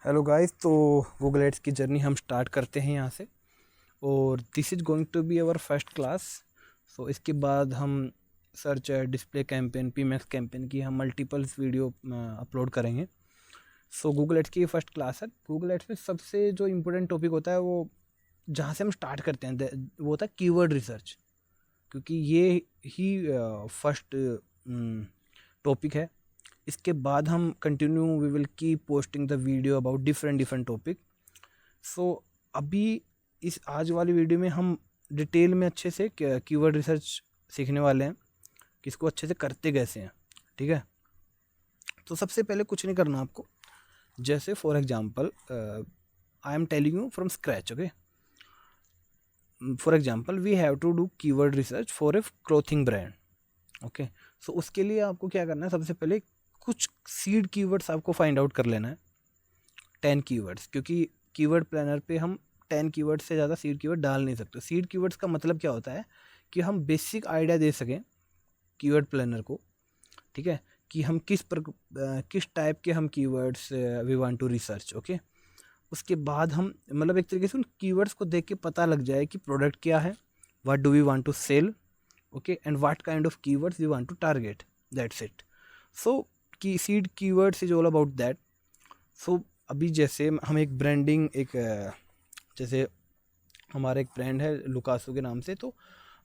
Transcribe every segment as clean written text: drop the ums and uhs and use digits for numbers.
Hello guys, तो Google Ads की journey हम स्टार्ट करते हैं यहाँ से। और this is going to be our first class. So इसके बाद हम search display campaign PMax campaign की हम मल्टीपल्स वीडियो अपलोड करेंगे। सो गूगल एड्स की ये फर्स्ट क्लास है। गूगल एड्स में सबसे जो इम्पोर्टेंट टॉपिक होता है वो जहाँ से हम स्टार्ट करते हैं वो होता है कीवर्ड रिसर्च, क्योंकि ये ही फर्स्ट टॉपिक है। इसके बाद हम continue we will keep posting the video about different different topic. So अभी इस आज वाली वीडियो में हम डिटेल में अच्छे से कीवर्ड रिसर्च सीखने वाले हैं कि इसको अच्छे से करते कैसे हैं। ठीक है, तो सबसे पहले कुछ नहीं करना आपको। जैसे for example I am telling you from scratch. Okay, for example we have to do keyword research for a clothing brand. Okay, so उसके लिए आपको क्या करना है, सबसे पहले कुछ सीड कीवर्ड्स आपको फाइंड आउट कर लेना है। 10 कीवर्ड्स, क्योंकि कीवर्ड प्लानर पे हम 10 कीवर्ड्स से ज़्यादा सीड कीवर्ड डाल नहीं सकते। सीड कीवर्ड्स का मतलब क्या होता है कि हम बेसिक आइडिया दे सकें कीवर्ड प्लानर को। ठीक है, कि हम किस टाइप के हम keywords we want to research. Okay, उसके बाद हम मतलब एक तरीके से उन कीवर्ड्स को देख के पता लग जाए कि प्रोडक्ट क्या है, what do we want to sell, okay, and what kind of keywords we want to target, that's it. So की seed keywords is all about that. So अभी जैसे हम एक ब्रांडिंग जैसे हमारा एक ब्रांड है लुकासो के नाम से, तो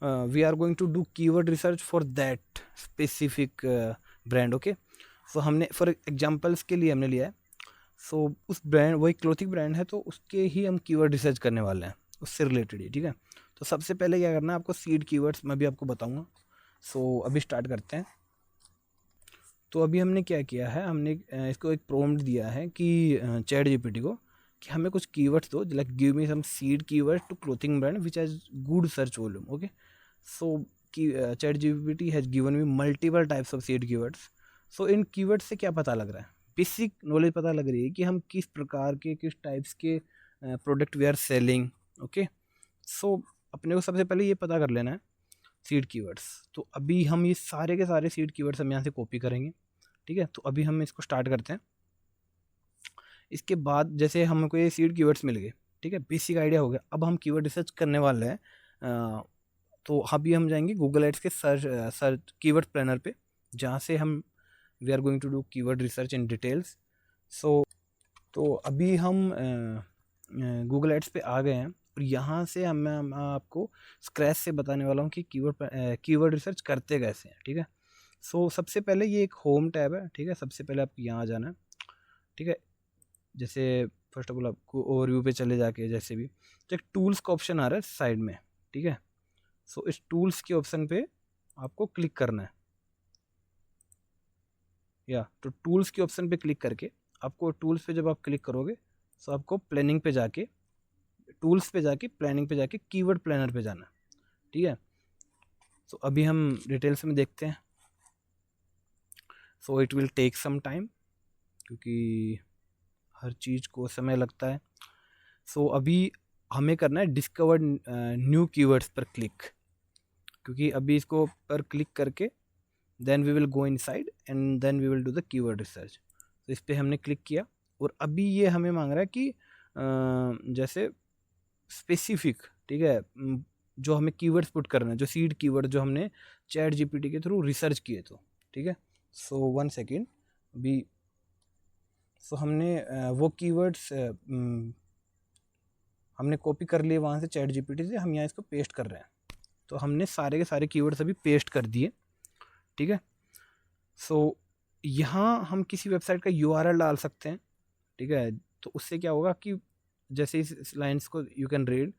we are going to do keyword research for that specific brand. Okay, so हमने फॉर एग्जांपल्स के लिए हमने लिया है। सो उस ब्रांड, वही क्लोथिंग ब्रांड है, तो उसके ही हम कीवर्ड रिसर्च करने वाले हैं, उससे रिलेटेड ही। ठीक है, तो सबसे पहले क्या करना है आपको, सीड कीवर्ड्स मैं भी आपको बताऊंगा। सो अभी स्टार्ट करते हैं। तो अभी हमने क्या किया है, हमने इसको एक प्रॉम्प्ट दिया है कि चैट जीपीटी को कि हमें कुछ कीवर्ड्स दो, like give me some seed keyword to clothing brand which has good search volume. Okay, so की chat GPT has given me multiple types of seed keywords. So इन कीवर्ड्स से क्या पता लग रहा है, बेसिक नॉलेज पता लग रही है कि हम किस प्रकार के किस टाइप्स के product we are selling. Okay, so अपने को सबसे पहले ये पता कर लेना है सीड कीवर्ड्स। तो अभी हम ये सारे के सारे सीड कीवर्ड्स हम यहाँ से कॉपी करेंगे। ठीक है, तो अभी हम इसको स्टार्ट करते हैं। इसके बाद जैसे हमको ये सीड कीवर्ड्स मिल गए, ठीक है, बेसिक आइडिया हो गया। अब हम कीवर्ड रिसर्च करने वाले हैं। तो अभी हम जाएंगे गूगल एड्स के सर्च कीवर्ड प्लानर पे, जहाँ से हम we are going to do keyword research in details. So तो अभी हम गूगल एड्स पे आ गए हैं और यहाँ से मैं आपको स्क्रैच से बताने वाला हूँ कि कीवर्ड रिसर्च करते कैसे हैं। ठीक है, सो सबसे पहले ये एक होम टैब है। ठीक है, सबसे पहले आपको यहाँ आ जाना है। ठीक है, जैसे फर्स्ट ऑफ ऑल आपको ओवरव्यू पे चले जाके जैसे भी तो एक टूल्स का ऑप्शन आ रहा है साइड में। ठीक है, सो इस टूल्स के ऑप्शन पे आपको क्लिक करना है, या तो टूल्स के ऑप्शन पे क्लिक करके आपको टूल्स पे जब आप क्लिक करोगे तो आपको प्लानिंग पे जाके टूल्स पे जाके प्लानिंग पे जाके कीवर्ड प्लानर पे जाना। ठीक है, सो अभी हम डिटेल्स में देखते हैं। So it will take some time, क्योंकि हर चीज़ को समय लगता है। सो अभी हमें करना है डिस्कवर न्यू कीवर्ड्स पर क्लिक, क्योंकि अभी इसको पर क्लिक करके then we will go inside and then we will do the keyword research. तो इस पर हमने क्लिक किया और अभी ये हमें मांग रहा है कि जैसे स्पेसिफिक, ठीक है, जो हमें कीवर्ड्स पुट करना है, जो सीड कीवर्ड जो हमने चैट जीपीटी के थ्रू रिसर्च किए। तो ठीक है, सो 1 सेकेंड। अभी सो हमने वो कीवर्ड्स हमने कॉपी कर लिए वहाँ से चैट जीपीटी से, हम यहाँ इसको पेस्ट कर रहे हैं। तो हमने सारे के सारे कीवर्ड्स अभी पेस्ट कर दिए। ठीक है, सो यहाँ हम किसी वेबसाइट का यूआरएल डाल सकते हैं। ठीक है, तो उससे क्या होगा कि जैसे इस लाइन्स को you can read,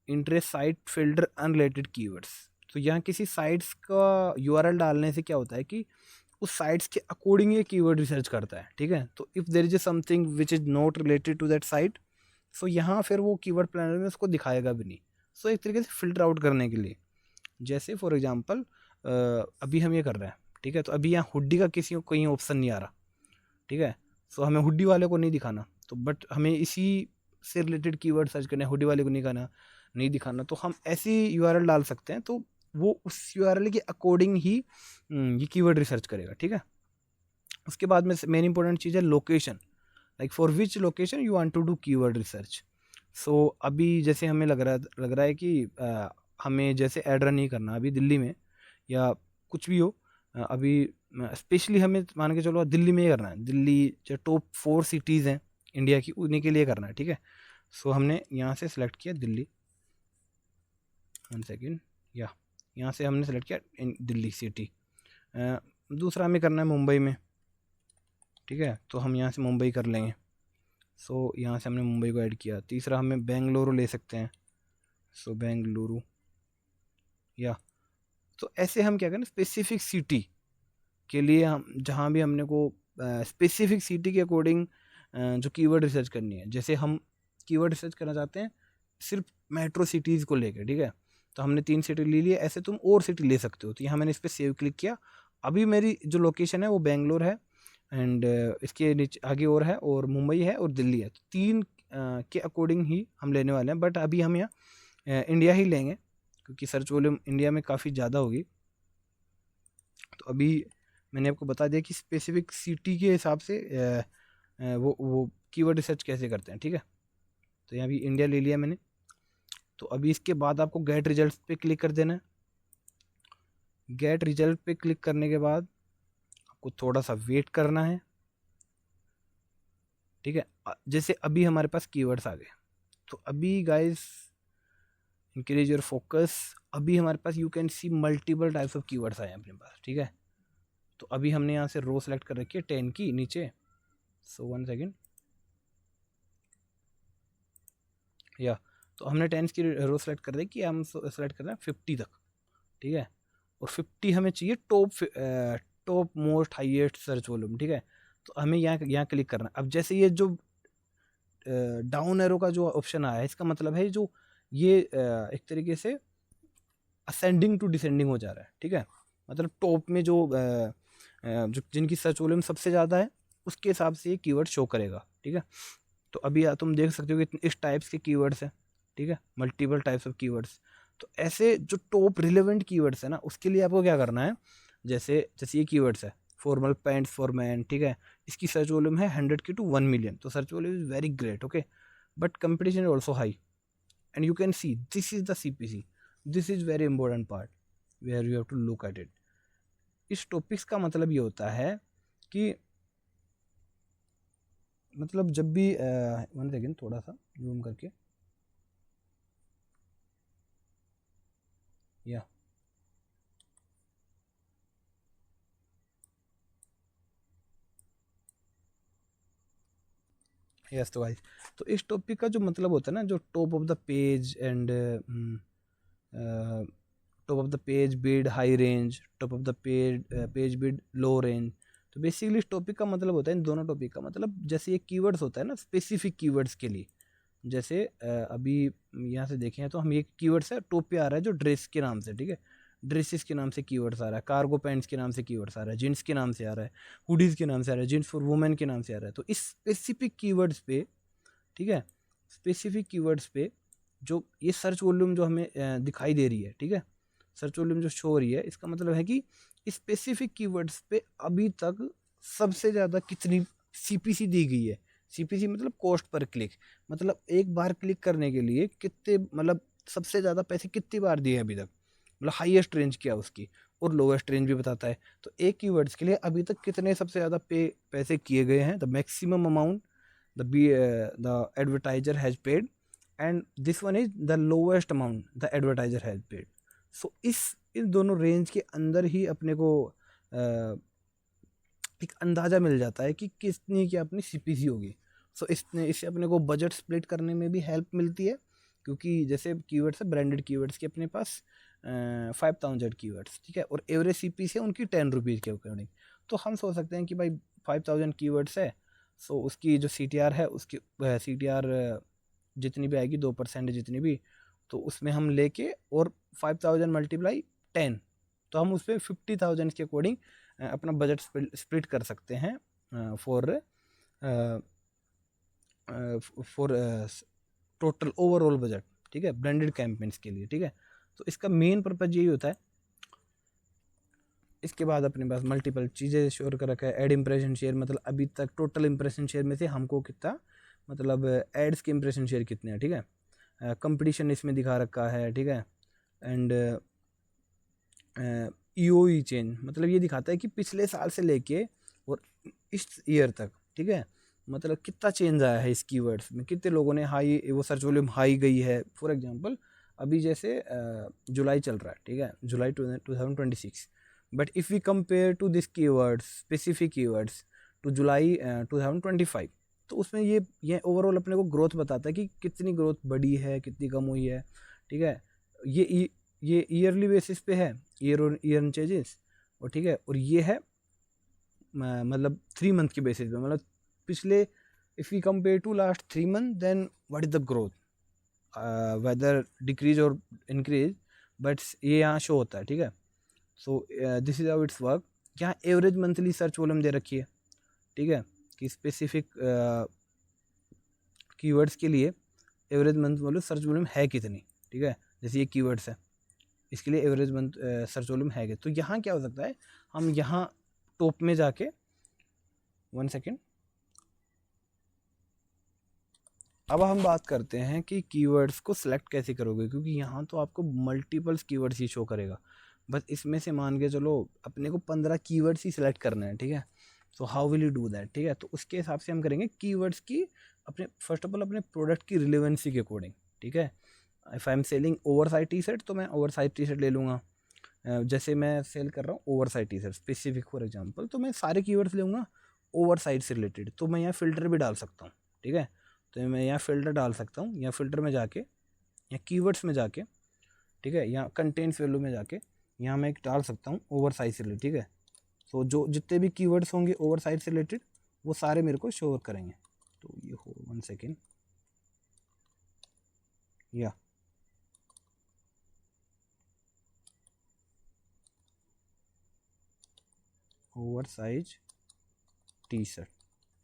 interest site filter unrelated keywords. तो यहाँ किसी साइट्स का यूआरएल डालने से क्या होता है कि उस साइट्स के अकॉर्डिंग ये कीवर्ड रिसर्च करता है। ठीक है, तो if there is something which is not related to that site, so यहाँ फिर वो कीवर्ड प्लानर में उसको दिखाएगा भी नहीं। सो एक तरीके से फिल्टर आउट करने के लिए, जैसे फॉर एग्जांपल अभी हम ये कर रहे हैं। ठीक है, तो अभी यहाँ हुड्डी का किसी को कोई ऑप्शन नहीं आ रहा। ठीक है, सो हमें हुड्डी वाले को नहीं दिखाना, तो बट हमें इसी से रिलेटेड कीवर्ड सर्च करना है, हुड्डी वाले को नहीं दिखाना, तो हम ऐसी यूआरएल डाल सकते हैं। तो वो उस यूआरएल के अकॉर्डिंग ही ये कीवर्ड रिसर्च करेगा। ठीक है, उसके बाद में मेन इंपॉर्टेंट चीज़ है location. Like for which location you want to do keyword research. So अभी जैसे हमें लग रहा है कि हमें जैसे ऐड रन नहीं करना अभी दिल्ली में या कुछ भी हो, अभी स्पेशली हमें मान के चलो दिल्ली में ही करना है, दिल्ली जो टॉप 4 सिटीज़ हैं इंडिया की उन्हीं के लिए करना है, ठीक है। सो हमने यहाँ से सिलेक्ट किया दिल्ली, 1 सेकेंड, यहाँ से हमने सेलेक्ट किया दिल्ली सिटी। दूसरा हमें करना है मुंबई में, ठीक है, तो हम यहाँ से मुंबई कर लेंगे। सो यहाँ से हमने मुंबई को ऐड किया। तीसरा हमें बेंगलुरु ले सकते हैं, सो बेंगलुरु, या तो ऐसे हम क्या करें स्पेसिफिक सिटी के लिए हम जहाँ भी हमने को स्पेसिफिक सिटी के अकॉर्डिंग जो कीवर्ड रिसर्च करनी है, जैसे हम कीवर्ड रिसर्च करना चाहते हैं सिर्फ मेट्रो सिटीज़ को लेकर, ठीक है, तो हमने 3 सिटी ले लिए, ऐसे तुम और सिटी ले सकते हो। तो यहाँ मैंने इस पर सेव क्लिक किया। अभी मेरी जो लोकेशन है वो बेंगलोर है एंड इसके नीचे आगे और है, और मुंबई है और दिल्ली है। तो 3 के अकॉर्डिंग ही हम लेने वाले हैं, बट अभी हम यहाँ इंडिया ही लेंगे क्योंकि सर्च वॉल्यूम इंडिया में काफ़ी ज़्यादा होगी। तो अभी मैंने आपको बता दिया कि स्पेसिफिक सिटी के हिसाब से वो कीवर्ड रिसर्च कैसे करते हैं, ठीक है। तो यहाँ भी इंडिया ले लिया मैंने। तो अभी इसके बाद आपको गेट रिजल्ट पे क्लिक कर देना है। गेट रिजल्ट पे क्लिक करने के बाद आपको थोड़ा सा वेट करना है, ठीक है। जैसे अभी हमारे पास कीवर्ड्स आ गए, तो अभी गाइस इंक्रीज योर फोकस, अभी हमारे पास you can see multiple types of keywords आए हैं अपने पास, ठीक है। तो अभी हमने यहाँ से रो सेलेक्ट कर रखी है 10 की नीचे। सो 1 सेकेंड, या तो हमने 10 की रो सेलेक्ट कर रखी है, हम सेलेक्ट कर रहे हैं 50 तक, ठीक है। और 50 हमें चाहिए top most highest search volume, ठीक है। तो हमें यहाँ क्लिक करना है। अब जैसे ये जो डाउन एरो का जो ऑप्शन आया है, इसका मतलब है जो ये एक तरीके से असेंडिंग टू डिसेंडिंग हो जा रहा है, ठीक है। मतलब टॉप में जो जिनकी सर्च वॉल्यूम सबसे ज़्यादा है उसके हिसाब से ये कीवर्ड शो करेगा, ठीक है। तो अभी तुम देख सकते हो कि इस टाइप्स के कीवर्ड्स हैं, ठीक है, मल्टीपल टाइप्स ऑफ कीवर्ड्स। तो ऐसे जो टॉप रिलेवेंट कीवर्ड्स है ना, उसके लिए आपको क्या करना है, जैसे ये कीवर्ड्स है फॉर्मल पैंट्स फॉर मैन, ठीक है, इसकी सर्च वॉल्यूम है 100 की टू 1 मिलियन, तो search volume is very great, okay, but competition is also high and you can see this is the CPC, this is very important part where you have to look at it. इस topics का मतलब ये होता है कि मतलब जब भी 1 सेकेंड थोड़ा सा जूम करके, या यस, तो गाइस, तो इस टॉपिक का जो मतलब होता है ना, जो top of the page and top of the page bid high range, top of the page bid low range, तो बेसिकली इस टॉपिक का मतलब होता है, इन दोनों टॉपिक का मतलब जैसे ये कीवर्ड्स होता है ना स्पेसिफिक कीवर्ड्स के लिए, जैसे अभी यहाँ से देखें तो हम ये कीवर्ड्स है, टॉप पे आ रहा है जो ड्रेस के नाम से, ठीक है, ड्रेसेस के नाम से कीवर्ड्स आ रहा है, कार्गो पैंट्स के नाम से कीवर्ड्स आ रहा है, जीन्स के नाम से आ रहा है, हुडीज़ के नाम से आ रहा है, जीन्स फॉर वुमेन के नाम से आ रहा है। तो इस स्पेसिफिक कीवर्ड्स पे, ठीक है, स्पेसिफिक कीवर्ड्स पे जो ये सर्च वॉल्यूम जो हमें दिखाई दे रही है, ठीक है, सर्च वॉल्यूम जो शो हो रही है, इसका मतलब है कि स्पेसिफिक कीवर्ड्स पे अभी तक सबसे ज़्यादा कितनी CPC दी गई है। CPC मतलब कॉस्ट पर क्लिक, मतलब एक बार क्लिक करने के लिए कितने, मतलब सबसे ज़्यादा पैसे कितनी बार दिए अभी तक, मतलब हाईएस्ट रेंज क्या उसकी, और लोवेस्ट रेंज भी बताता है। तो एक कीवर्ड्स के लिए अभी तक कितने सबसे ज़्यादा पैसे किए गए हैं, the maximum amount the advertiser has paid and this one is the lowest amount the advertiser has paid. So इस दोनों रेंज के अंदर ही अपने को एक अंदाज़ा मिल जाता है कि कितनी क्या अपनी CPC होगी। सो इससे अपने को बजट स्प्लिट करने में भी हेल्प मिलती है, क्योंकि जैसे कीवर्ड्स है ब्रांडेड कीवर्ड्स के अपने पास 5000 कीवर्ड्स, ठीक है, और एवरेज CPC है उनकी 10 रुपीज़ के अकॉर्डिंग। तो हम सोच सकते हैं कि भाई 5000 कीवर्ड्स है, सो उसकी जो CTR है, उसकी CTR जितनी भी आएगी 2% जितनी भी, तो उसमें हम लेके और 5000 मल्टीप्लाई 10, तो हम उस पर 50,000 के अकॉर्डिंग अपना बजट स्प्लिट कर सकते हैं फॉर टोटल ओवरऑल बजट, ठीक है, ब्रांडेड कैंपेन्स के लिए, ठीक है। तो इसका मेन पर्पज यही होता है इसके बाद अपने पास मल्टीपल चीज़ें शोर कर रखा है। ऐड इम्प्रेशन शेयर, मतलब अभी तक टोटल इम्प्रेशन शेयर में से हमको कितना, मतलब एड्स के इम्प्रेशन शेयर कितने हैं, ठीक है। कंपटीशन इसमें दिखा रखा है, ठीक है। एंड ईओई चेंज, मतलब ये दिखाता है कि पिछले साल से लेके और इस ईयर तक, ठीक है, मतलब कितना चेंज आया है इस कीवर्ड्स में, कितने लोगों ने हाई, वो सर्च वॉल्यूम हाई गई है। फॉर एग्जांपल अभी जैसे जुलाई चल रहा है, ठीक है, जुलाई 2026, but if we compare to this keywords, specific keywords to July 2025, तो उसमें ये ओवरऑल अपने को ग्रोथ बताता है कि कितनी ग्रोथ बढ़ी है, कितनी कम हुई है, ठीक है। ये ईयरली बेसिस पे है, ईयर चेंजेस, और ठीक है, और ये है मतलब 3 मंथ के बेसिस पे, मतलब पिछले, if we compare to last 3 month, then what is the growth, whether decrease और इंक्रीज, बट ये यहाँ शो होता है, ठीक है। So this is how it's work. यहाँ एवरेज मंथली सर्च वॉल्यूम दे रखी है, ठीक है, कि स्पेसिफिक कीवर्ड्स के लिए average month volume search volume है कितनी, ठीक है। जैसे ये कीवर्ड्स है, इसके लिए एवरेज मंथ सर्च वॉल्यूम है। तो यहाँ क्या हो सकता है, हम यहाँ टॉप में जाके, 1 सेकेंड, अब हम बात करते हैं कि कीवर्ड्स को सिलेक्ट कैसे करोगे, क्योंकि यहाँ तो आपको मल्टीपल्स कीवर्ड्स ही शो करेगा, बस इसमें से मान के चलो अपने को 15 कीवर्ड्स ही सिलेक्ट करना है, ठीक है। So how will you do that, ठीक है। तो उसके हिसाब से हम करेंगे कीवर्ड्स की अपने, फर्स्ट ऑफ ऑल अपने प्रोडक्ट की रिलेवेंसी के अकॉर्डिंग, ठीक है। If I am selling over size T shirt, तो मैं ओवर साइज टी शर्ट ले लूँगा। जैसे मैं सेल कर रहा हूँ over size T shirt specific for example, तो मैं सारे कीवर्ड्स लूँगा ओवर साइज से रिलेटेड। तो मैं यहाँ फ़िल्टर भी डाल सकता हूँ, ठीक है। तो मैं यहाँ फ़िल्टर डाल सकता हूँ, यहाँ फ़िल्टर में जाके, या कीवर्ड्स में जाके, ठीक है, यहाँ कंटेंट्स वैल्यू में जाके, यहाँ मैं एक डाल सकता हूँ ओवर साइज से रिलेटेड, ठीक है। तो जो जितने भी कीवर्ड्स होंगे ओवर साइज से रिलेटेड, वो सारे मेरे को शो करेंगे। तो ये हो 1 सेकेंड, या ओवर साइज टी शर्ट,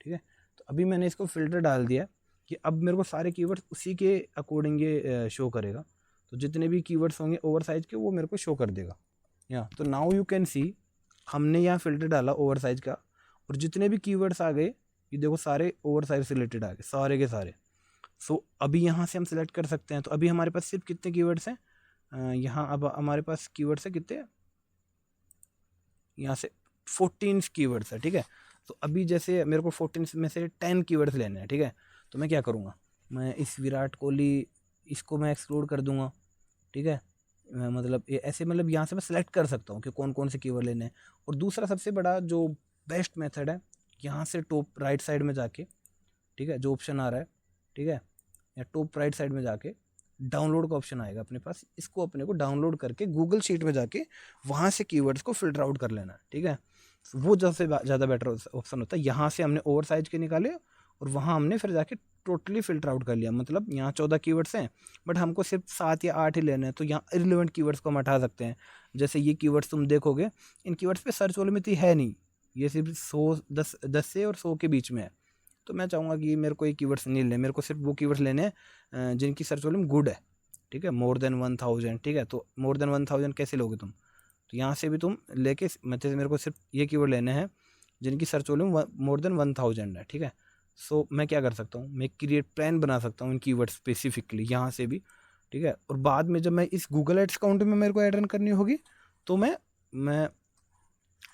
ठीक है। तो अभी मैंने इसको फ़िल्टर डाल दिया कि अब मेरे को सारे कीवर्ड्स उसी के अकॉर्डिंग ये शो करेगा। तो जितने भी कीवर्ड्स होंगे ओवर साइज के, वो मेरे को शो कर देगा। या तो नाउ यू कैन सी, हमने यहाँ फ़िल्टर डाला ओवर साइज का, और जितने भी कीवर्ड्स आ गए, ये देखो सारे ओवर साइज से रिलेटेड आ गए, सारे के सारे। सो अभी यहाँ से हम सिलेक्ट कर सकते हैं। तो अभी हमारे पास सिर्फ कितने कीवर्ड्स हैं, यहाँ अब हमारे पास कीवर्ड्स है कितने, यहाँ से 14 कीवर्ड्स है, ठीक है। तो अभी जैसे मेरे को 14 में से 10 कीवर्ड्स लेने हैं, ठीक है। तो मैं क्या करूँगा, मैं इस विराट कोहली, इसको मैं एक्सक्लूड कर दूंगा, ठीक है। मतलब ये ऐसे, मतलब यहाँ से मैं सेलेक्ट कर सकता हूँ कि कौन कौन से कीवर्ड लेने हैं। और दूसरा सबसे बड़ा जो बेस्ट मेथड है, यहाँ से टॉप राइट साइड में जाके, ठीक है, जो ऑप्शन आ रहा है, ठीक है, या टॉप राइट साइड में जाके डाउनलोड का ऑप्शन आएगा अपने पास, इसको अपने को डाउनलोड करके गूगल शीट में जाके वहाँ से कीवर्ड्स को फिल्टर आउट कर लेना है, ठीक है। वो ज़्यादा बेटर ऑप्शन होता है। यहाँ से हमने ओवर साइज के निकाले, और वहाँ हमने फिर जाके टोटली फिल्टर आउट कर लिया। मतलब यहाँ 14 कीवर्ड्स हैं, बट हमको सिर्फ 7 या 8 ही लेने हैं, तो यहाँ इररिलेवेंट कीवर्ड्स को हम हटा सकते हैं। जैसे ये कीवर्ड्स तुम देखोगे, इन कीवर्ड्स पे सर्च वॉल्यूम इतनी है नहीं, ये सिर्फ 10 से और 100 के बीच में है। तो मैं चाहूँगा कि मेरे को ये कीवर्ड्स नहीं लेने, मेरे को सिर्फ वो कीवर्ड्स लेने हैं जिनकी सर्च वॉल्यूम गुड है, ठीक है, मोर देन 1000, ठीक है। तो मोर देन 1000 कैसे लोगे तुम, तो यहाँ से भी तुम लेके, मतलब मेरे को सिर्फ ये कीवर्ड लेने हैं जिनकी सर्च वॉल्यूम मोर देन 1000 है, ठीक है। सो मैं क्या कर सकता हूँ, मैं क्रिएट प्लान बना सकता हूँ इन कीवर्ड स्पेसिफिकली यहाँ से भी, ठीक है। और बाद में जब मैं इस गूगल एड्स अकाउंट में मेरे को ऐड रन करनी होगी, तो मैं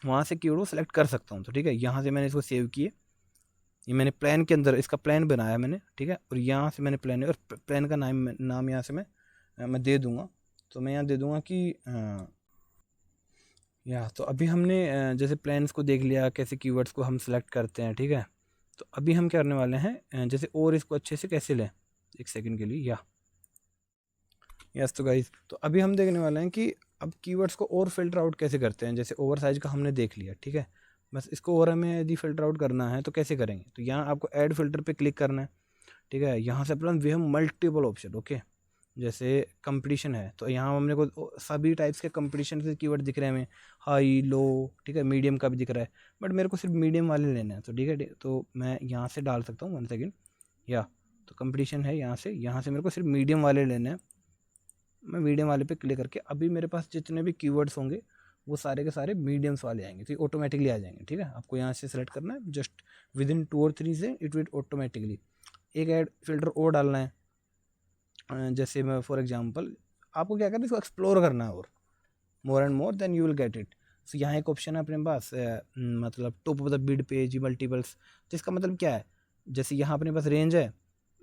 वहाँ से कीवर्ड को सिलेक्ट कर सकता हूँ। तो ठीक है, यहाँ से मैंने इसको सेव किए, ये मैंने प्लान के अंदर इसका प्लान बनाया मैंने, ठीक है। और यहाँ से मैंने प्लान, और प्लान का नाम यहाँ से मैं दे दूँगा। तो मैं यहाँ दे दूँगा कि या तो अभी हमने जैसे प्लान्स को देख लिया, कैसे कीवर्ड्स को हम सेलेक्ट करते हैं, ठीक है। तो अभी हम क्या करने वाले हैं, जैसे और इसको अच्छे से कैसे लें, एक सेकंड के लिए, या यस। तो गाइस, तो अभी हम देखने वाले हैं कि अब कीवर्ड्स को और फिल्टर आउट कैसे करते हैं। जैसे ओवर साइज का हमने देख लिया, ठीक है, बस इसको और हमें यदि फिल्टर आउट करना है तो कैसे करेंगे। तो यहाँ आपको ऐड फिल्टर पे क्लिक करना है, ठीक है। यहाँ से अपना we have multiple option, okay. जैसे कंपटीशन है, तो यहाँ हमने को सभी टाइप्स के कंपटीशन के कीवर्ड दिख रहे हैं हमें, हाई, लो, ठीक है, मीडियम का भी दिख रहा है, बट मेरे को सिर्फ मीडियम वाले लेने हैं। तो ठीक है, तो मैं यहाँ से डाल सकता हूँ, 1 सेकेंड, या तो कंपटीशन है, यहाँ से मेरे को सिर्फ मीडियम वाले लेने हैं। मैं मीडियम वाले पे क्लिक करके अभी मेरे पास जितने भी कीवर्ड्स होंगे वो सारे के सारे मीडियम्स वाले आएंगे, तो ऑटोमेटिकली आ जाएंगे। ठीक है, आपको यहाँ से सेलेक्ट करना है, जस्ट विद इन 2 और 3 से इट विल ऑटोमेटिकली। एक ऐड फिल्टर और डालना है, जैसे मैं फॉर एग्जांपल आपको क्या करना है, इसको एक्सप्लोर करना है और more and more, then you will get it. So यहाँ एक ऑप्शन है अपने पास, मतलब top of the bid page multiples, जिसका मतलब क्या है, जैसे यहाँ अपने पास रेंज है,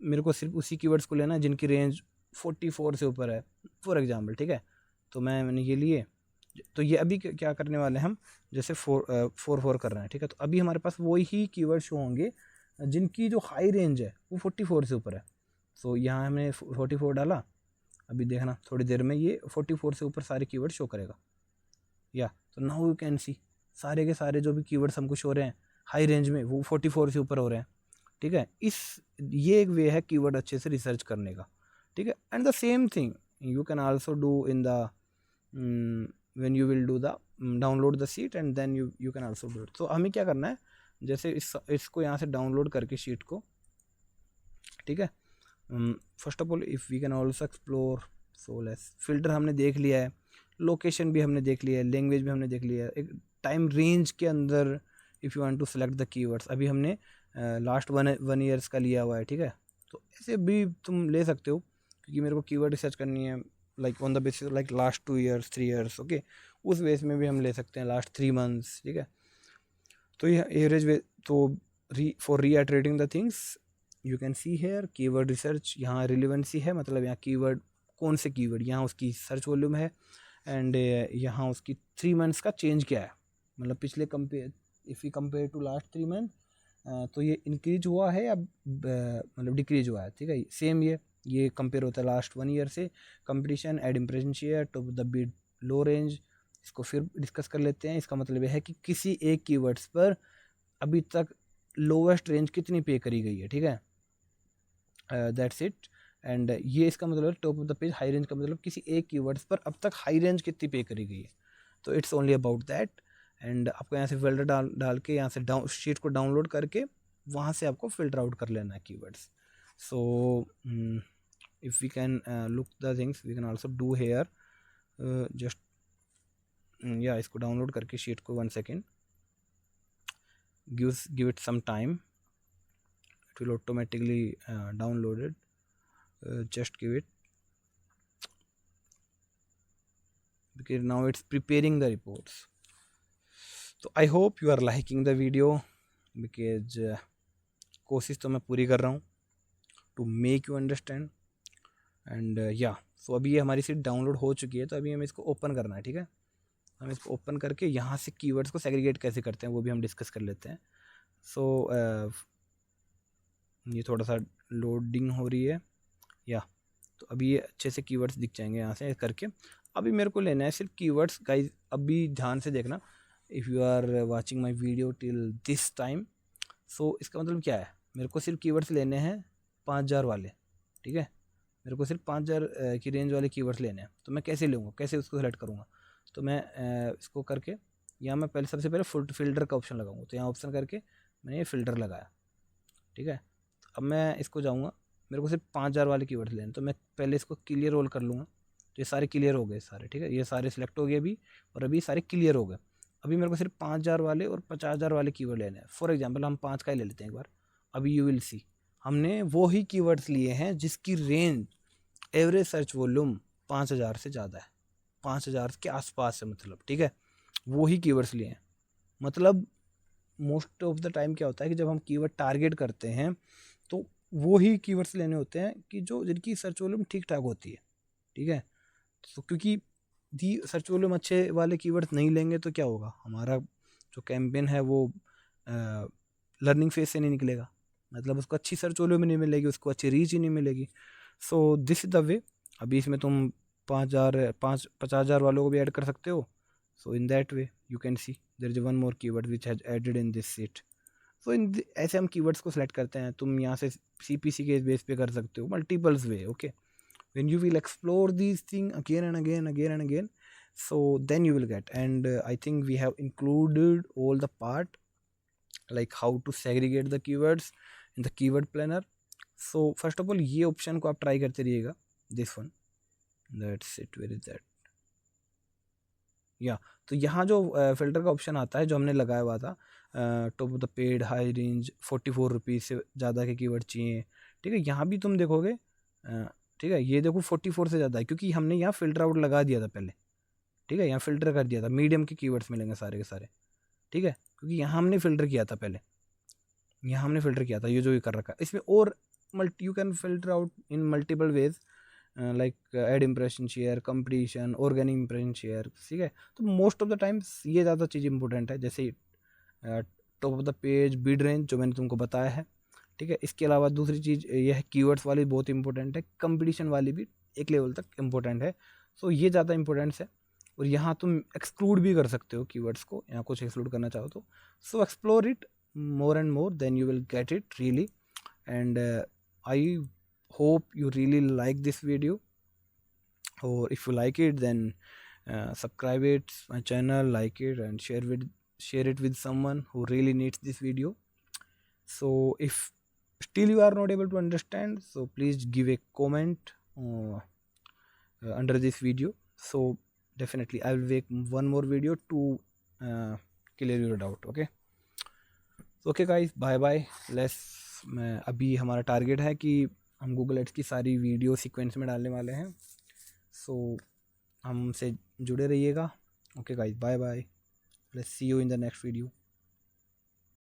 मेरे को सिर्फ उसी कीवर्ड्स को लेना है जिनकी रेंज 44 से ऊपर है फॉर एग्जांपल। ठीक है, तो मैंने ये लिए, तो ये अभी क्या करने वाले हैं हम, जैसे 4 कर रहे हैं। ठीक है, तो अभी हमारे पास वही कीवर्ड शो होंगे जिनकी जो हाई रेंज है वो 44 से ऊपर है। सो यहाँ हमने 44 डाला, अभी देखना थोड़ी देर में ये 44 से ऊपर सारे कीवर्ड शो करेगा। या तो नाउ यू कैन सी सारे के सारे जो भी कीवर्ड्स हमको शो हो रहे हैं हाई रेंज में वो 44 से ऊपर हो रहे हैं। ठीक है, ये एक वे है कीवर्ड अच्छे से रिसर्च करने का। ठीक है, and the same thing you can also do in the when you will do the download the sheet, and then you can also do it. तो हमें क्या करना है, जैसे इसको यहाँ से डाउनलोड करके शीट को, ठीक है, first of all if we can also explore, so let's filter हमने देख लिया है, लोकेशन भी हमने देख लिया है, लैंग्वेज भी हमने देख लिया है, एक टाइम रेंज के अंदर if you want to select the keywords, अभी हमने लास्ट 1 ईयर्स का लिया हुआ है। ठीक है, तो ऐसे भी तुम ले सकते हो, क्योंकि मेरे को कीवर्ड रिसर्च करनी है like on the basis like last 2 years 3 years. Okay, उस बेस में भी हम ले सकते हैं लास्ट 3 मंथ्स। ठीक है, तो ये एवरेज वे, तो for reiterating the things you can see here keyword research, यहाँ रिलेवेंसी है, मतलब यहाँ कीवर्ड कौन से कीवर्ड, यहाँ उसकी सर्च वॉल्यूम है, एंड यहाँ उसकी 3 मंथ्स का चेंज क्या है, मतलब पिछले compare, if you compare to last 3 month, तो ये इंक्रीज हुआ है या मतलब डिक्रीज हुआ है। ठीक है, सेम ये कंपेयर होता है लास्ट 1 ईयर से। Competition, ad impression share, top the bid, low range, इसको फिर डिस्कस कर लेते हैं। इसका मतलब यह है कि किसी एक कीवर्ड्स पर अभी तक लोवेस्ट रेंज कितनी पे करी गई है। ठीक है, दैट्स इट। एंड ये इसका मतलब top of the page, high range का मतलब किसी एक कीवर्ड्स पर अब तक हाई रेंज कितनी पे करी गई है। तो it's only about that. And आपको यहाँ से फिल्टर डाल के यहाँ से शीट को डाउनलोड करके वहाँ से आपको फिल्टर आउट कर लेना है keywords. So if we can look the things we can also do here, just या इसको डाउनलोड करके शीट को 1 second, give it some time, it will automatically download it, just give it, because now it's preparing the reports. So I hope you are liking the video, because कोशिश तो मैं पूरी कर रहा हूँ to make you understand, and yeah, so अभी ये हमारी सीट डाउनलोड हो चुकी है, तो अभी हमें इसको ओपन करना है। ठीक है, हम इसको ओपन करके यहाँ से कीवर्ड्स को सेग्रीगेट कैसे करते हैं वो भी हम डिस्कस कर लेते हैं। सो ये थोड़ा सा लोडिंग हो रही है, या तो अभी ये अच्छे से कीवर्ड्स दिख जाएंगे यहाँ से करके। अभी मेरे को लेना है सिर्फ कीवर्ड्स गाइज, अभी ध्यान से देखना, if you are watching my video till this time, so इसका मतलब क्या है, मेरे को सिर्फ कीवर्ड्स लेने हैं 5000 वाले। ठीक है, मेरे को सिर्फ 5000 की रेंज वाले कीवर्ड्स लेने हैं। तो मैं कैसे लूँगा, कैसे उसको सेलेक्ट करूँगा, तो मैं इसको करके यहाँ मैं पहले सबसे पहले फिल्टर का ऑप्शन लगाऊंगा, तो यहाँ ऑप्शन करके मैंने ये फ़िल्टर लगाया। ठीक है, अब मैं इसको जाऊँगा, मेरे को सिर्फ 5000 वाले कीवर्ड्स लेने, तो मैं पहले इसको क्लियर ऑल कर लूँगा, तो ये सारे क्लियर हो गए सारे। ठीक है, ये सारे सिलेक्ट हो गए अभी, और अभी सारे क्लियर हो गए। अभी मेरे को सिर्फ 5000 वाले और 50000 वाले कीवर्ड लेने हैं। फॉर एग्जांपल हम 5 का ही ले लेते हैं एक बार। अभी यू विल सी हमने वो ही कीवर्ड्स लिए हैं जिसकी रेंज एवरेज सर्च वॉल्यूम 5000 से ज़्यादा है, 5000 के आसपास है मतलब। ठीक है, वो ही कीवर्ड्स लिए हैं। मतलब मोस्ट ऑफ द टाइम क्या होता है कि जब हम कीवर्ड टारगेट करते हैं तो वो ही कीवर्ड्स लेने होते हैं कि जो जिनकी सर्च वॉल्यूम ठीक ठाक होती है। ठीक है, तो क्योंकि दी सर्च वॉल्यूम अच्छे वाले कीवर्ड्स नहीं लेंगे तो क्या होगा, हमारा जो कैंपेन है वो लर्निंग फेज से नहीं निकलेगा, मतलब उसको अच्छी सर्च वॉल्यूम नहीं मिलेगी, उसको अच्छी रीच ही नहीं मिलेगी। So this is the way. अभी इसमें तुम 50,000 वालों को भी ऐड कर सकते हो। So in that way you can see there is one more keyword which has added in this sheet. So ऐसे हम कीवर्ड्स को सिलेक्ट करते हैं। तुम यहाँ से CPC के बेस पे कर सकते हो, multiples way. Okay, when you will explore these things again and again, so then you will get, and I think we have included all the part like how to segregate the keywords in the keyword planner. So first of all ये option को आप try करते रहिएगा, this one, that's it, where is that, या तो यहाँ जो filter का ऑप्शन आता है जो हमने लगाया हुआ था, top of the paid high range 44 rupees से ज़्यादा के कीवर्ड चाहिए, ठीक है। यहाँ भी तुम देखोगे, ठीक है, ये देखो 44 से ज़्यादा है क्योंकि हमने यहाँ फ़िल्टर आउट लगा दिया था पहले, ठीक है, यहाँ फ़िल्टर कर दिया था, मीडियम के कीवर्ड्स मिलेंगे सारे के सारे, ठीक है, क्योंकि यहाँ हमने फ़िल्टर किया था पहले, यहाँ हमने फ़िल्टर किया था, ये जो ये कर रखा है इसमें। और you can filter out in multiple ways, like ad impression share, competition, organic impression share, ठीक है। तो मोस्ट ऑफ द टाइम्स ये ज़्यादा चीज़ इंपॉर्टेंट है, जैसे top of the page, bid range जो मैंने तुमको बताया है, ठीक है। इसके अलावा दूसरी चीज़ यह है कीवर्ड्स वाली बहुत इंपॉर्टेंट है, कंपटीशन वाली भी एक लेवल तक इम्पोर्टेंट है। सो ये ज़्यादा इंपॉर्टेंस है। और यहाँ तुम एक्सक्लूड भी कर सकते हो कीवर्ड्स को, यहाँ कुछ एक्सक्लूड करना चाहो तो। सो explore it more and more, then you will get it really. And I hope you really like this video, or if you like it then subscribe it my channel, like it, and share it with someone who really needs this video. So if still you are not able to understand, so please give a comment under this video. So definitely I will make one more video to clear your doubt. Okay, okay guys, bye bye, let's. मैं अभी हमारा target है कि हम Google Ads की सारी video sequence में डालने वाले हैं। सो हमसे जुड़े रहिएगा। Okay guys, bye bye, let's see you in the next video.